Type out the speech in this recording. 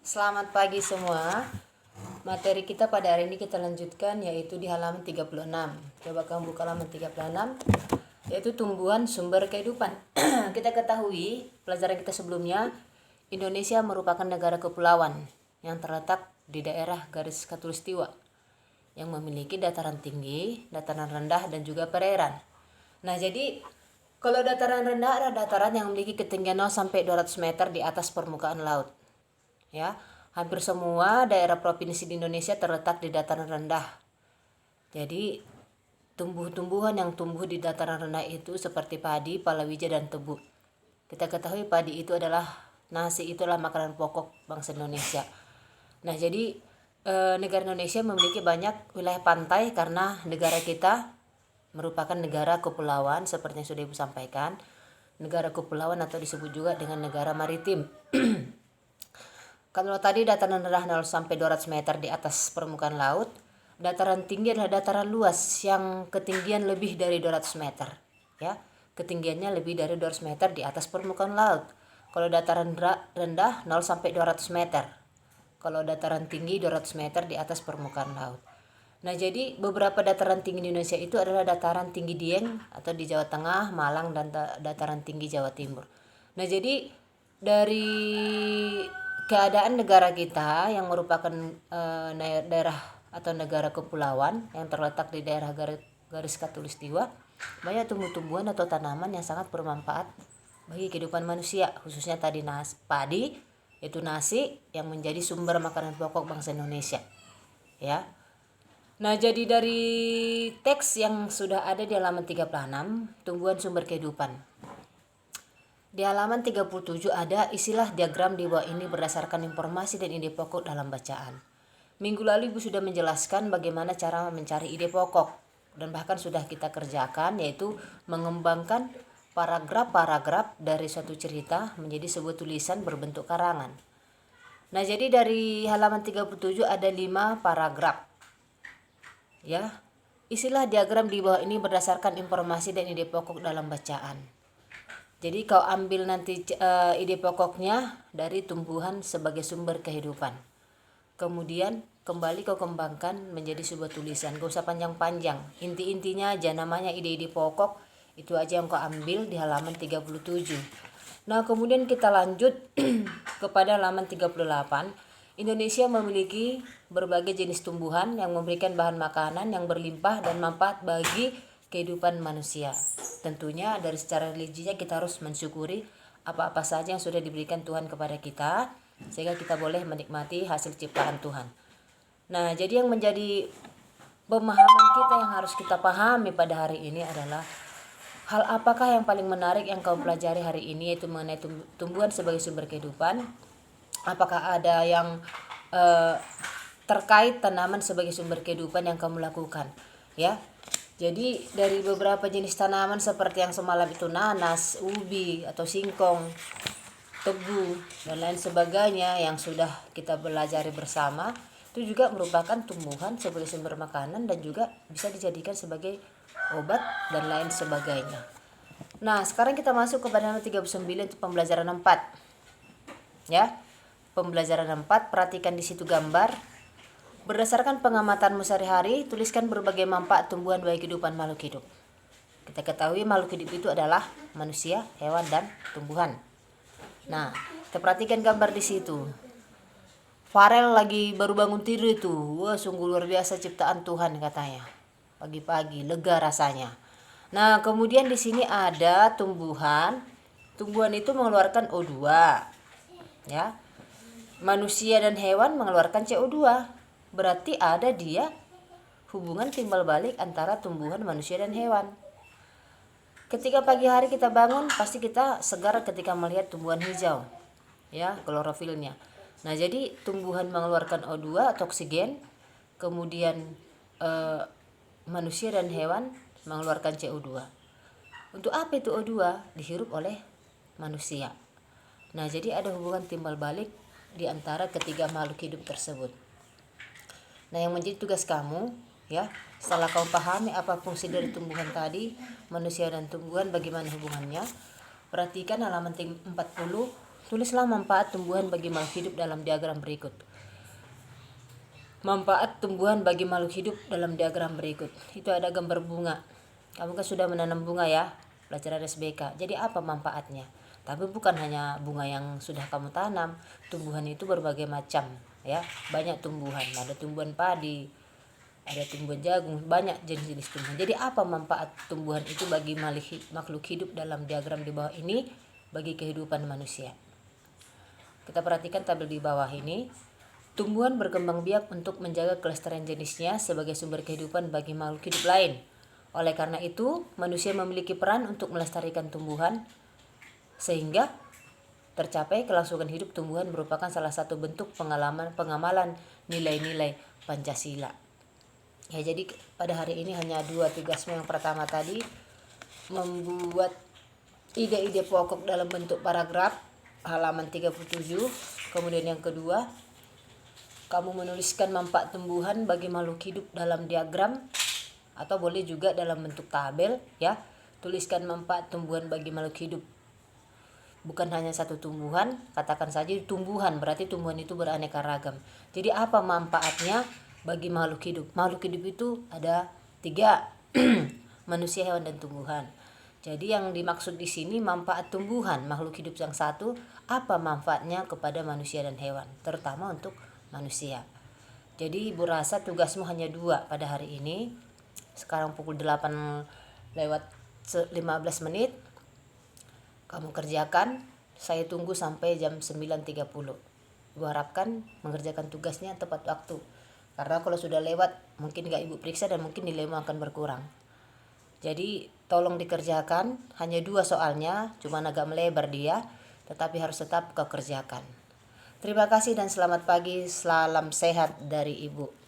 Selamat pagi semua. Materi kita pada hari ini kita lanjutkan yaitu di halaman 36. Coba kamu buka halaman 36 yaitu tumbuhan sumber kehidupan. Kita ketahui pelajaran kita sebelumnya, Indonesia merupakan negara kepulauan yang terletak di daerah garis khatulistiwa yang memiliki dataran tinggi, dataran rendah dan juga perairan. Nah, jadi kalau dataran rendah adalah dataran yang memiliki ketinggian 0 sampai 200 meter di atas permukaan laut. Ya, hampir semua daerah provinsi di Indonesia terletak di dataran rendah. Jadi, tumbuh-tumbuhan yang tumbuh di dataran rendah itu seperti padi, palawija dan tebu. Kita ketahui padi itu adalah nasi, itulah makanan pokok bangsa Indonesia. Nah, jadi negara Indonesia memiliki banyak wilayah pantai karena negara kita merupakan negara kepulauan seperti yang sudah Ibu sampaikan. Negara kepulauan atau disebut juga dengan negara maritim. Kalau tadi dataran rendah 0 sampai 200 meter di atas permukaan laut, dataran tinggi adalah dataran luas yang ketinggian lebih dari 200 meter. Ya, ketinggiannya lebih dari 200 meter di atas permukaan laut. Kalau dataran rendah 0 sampai 200 meter. Kalau dataran tinggi 200 meter di atas permukaan laut. Nah, jadi beberapa dataran tinggi di Indonesia itu adalah dataran tinggi Dieng atau di Jawa Tengah, Malang, dan dataran tinggi Jawa Timur. Nah, jadi dari keadaan negara kita yang merupakan daerah atau negara kepulauan yang terletak di daerah garis khatulistiwa, banyak tumbuh-tumbuhan atau tanaman yang sangat bermanfaat bagi kehidupan manusia, khususnya tadi padi, yaitu nasi yang menjadi sumber makanan pokok bangsa Indonesia. Ya. Nah, jadi dari teks yang sudah ada di halaman 36, tumbuhan sumber kehidupan. Di halaman 37 ada istilah diagram di bawah ini berdasarkan informasi dan ide pokok dalam bacaan. Minggu lalu Ibu sudah menjelaskan bagaimana cara mencari ide pokok dan bahkan sudah kita kerjakan, yaitu mengembangkan paragraf-paragraf dari suatu cerita menjadi sebuah tulisan berbentuk karangan. Nah, jadi dari halaman 37 ada 5 paragraf. Ya. Istilah diagram di bawah ini berdasarkan informasi dan ide pokok dalam bacaan. Jadi kau ambil nanti ide pokoknya dari tumbuhan sebagai sumber kehidupan. Kemudian kembali kau kembangkan menjadi sebuah tulisan. Gak usah panjang-panjang. Inti-intinya aja, namanya ide-ide pokok. Itu aja yang kau ambil di halaman 37. Nah, kemudian kita lanjut kepada halaman 38. Indonesia memiliki berbagai jenis tumbuhan yang memberikan bahan makanan yang berlimpah dan manfaat bagi kehidupan manusia. Tentunya dari secara religinya kita harus mensyukuri apa-apa saja yang sudah diberikan Tuhan kepada kita, sehingga kita boleh menikmati hasil ciptaan Tuhan. Nah, jadi yang menjadi pemahaman kita yang harus kita pahami pada hari ini adalah hal apakah yang paling menarik yang kau pelajari hari ini, yaitu mengenai tumbuhan sebagai sumber kehidupan. Apakah ada yang terkait tanaman sebagai sumber kehidupan yang kamu lakukan, ya? Jadi dari beberapa jenis tanaman seperti yang semalam itu nanas, ubi atau singkong, tebu dan lain sebagainya yang sudah kita pelajari bersama, itu juga merupakan tumbuhan sebagai sumber makanan dan juga bisa dijadikan sebagai obat dan lain sebagainya. Nah, sekarang kita masuk kepada halaman 39 untuk pembelajaran 4. Ya. Pembelajaran 4, perhatikan di situ gambar. Berdasarkan pengamatanmu sehari-hari, tuliskan berbagai manfaat tumbuhan bagi kehidupan makhluk hidup. Kita ketahui makhluk hidup itu adalah manusia, hewan, dan tumbuhan. Nah, kita perhatikan gambar di situ. Farel lagi baru bangun tidur itu. Wah, sungguh luar biasa ciptaan Tuhan katanya. Pagi-pagi lega rasanya. Nah, kemudian di sini ada tumbuhan. Tumbuhan itu mengeluarkan O2. Ya. Manusia dan hewan mengeluarkan CO2. Berarti ada dia hubungan timbal balik antara tumbuhan, manusia, dan hewan. Ketika pagi hari kita bangun, pasti kita segar ketika melihat tumbuhan hijau, ya, klorofilnya. Nah, jadi tumbuhan mengeluarkan O2 atau oksigen, kemudian manusia dan hewan mengeluarkan CO2. Untuk apa itu O2? Dihirup oleh manusia. Nah, jadi ada hubungan timbal balik di antara ketiga makhluk hidup tersebut. Nah, yang menjadi tugas kamu, ya, setelah kau pahami apa fungsi dari tumbuhan tadi, manusia dan tumbuhan bagaimana hubungannya, perhatikan halaman 40 Tulislah manfaat tumbuhan bagi makhluk hidup dalam diagram berikut. Manfaat tumbuhan bagi makhluk hidup dalam diagram berikut. Itu ada gambar bunga. Kamu kan sudah menanam bunga ya, pelajaran SBK. Jadi apa manfaatnya? Tapi bukan hanya bunga yang sudah kamu tanam. Tumbuhan itu berbagai macam ya. Banyak tumbuhan. Ada tumbuhan padi, ada tumbuhan jagung, banyak jenis-jenis tumbuhan. Jadi apa manfaat tumbuhan itu bagi makhluk hidup dalam diagram di bawah ini bagi kehidupan manusia? Kita perhatikan tabel di bawah ini. Tumbuhan berkembang biak untuk menjaga kelestarian jenisnya sebagai sumber kehidupan bagi makhluk hidup lain. Oleh karena itu, manusia memiliki peran untuk melestarikan tumbuhan sehingga tercapai kelangsungan hidup tumbuhan merupakan salah satu bentuk pengamalan nilai-nilai Pancasila. Ya, jadi pada hari ini hanya 2 tugasmu. Yang pertama tadi membuat ide-ide pokok dalam bentuk paragraf halaman 37. Kemudian yang kedua, kamu menuliskan manfaat tumbuhan bagi makhluk hidup dalam diagram atau boleh juga dalam bentuk tabel ya. Tuliskan manfaat tumbuhan bagi makhluk hidup. Bukan hanya satu tumbuhan, katakan saja tumbuhan, berarti tumbuhan itu beraneka ragam. Jadi apa manfaatnya bagi makhluk hidup? Makhluk hidup itu ada 3, manusia, hewan, dan tumbuhan. Jadi yang dimaksud di sini manfaat tumbuhan, makhluk hidup yang satu, apa manfaatnya kepada manusia dan hewan, terutama untuk manusia. Jadi Ibu rasa tugasmu hanya 2 pada hari ini. Sekarang pukul 8:15 menit. Kamu kerjakan, saya tunggu sampai jam 9.30. Ibu harapkan mengerjakan tugasnya tepat waktu. Karena kalau sudah lewat mungkin gak Ibu periksa dan mungkin nilaimu akan berkurang. Jadi tolong dikerjakan, hanya 2 soalnya, cuma agak melebar dia, tetapi harus tetap kau kerjakan. Terima kasih dan selamat pagi, salam sehat dari Ibu.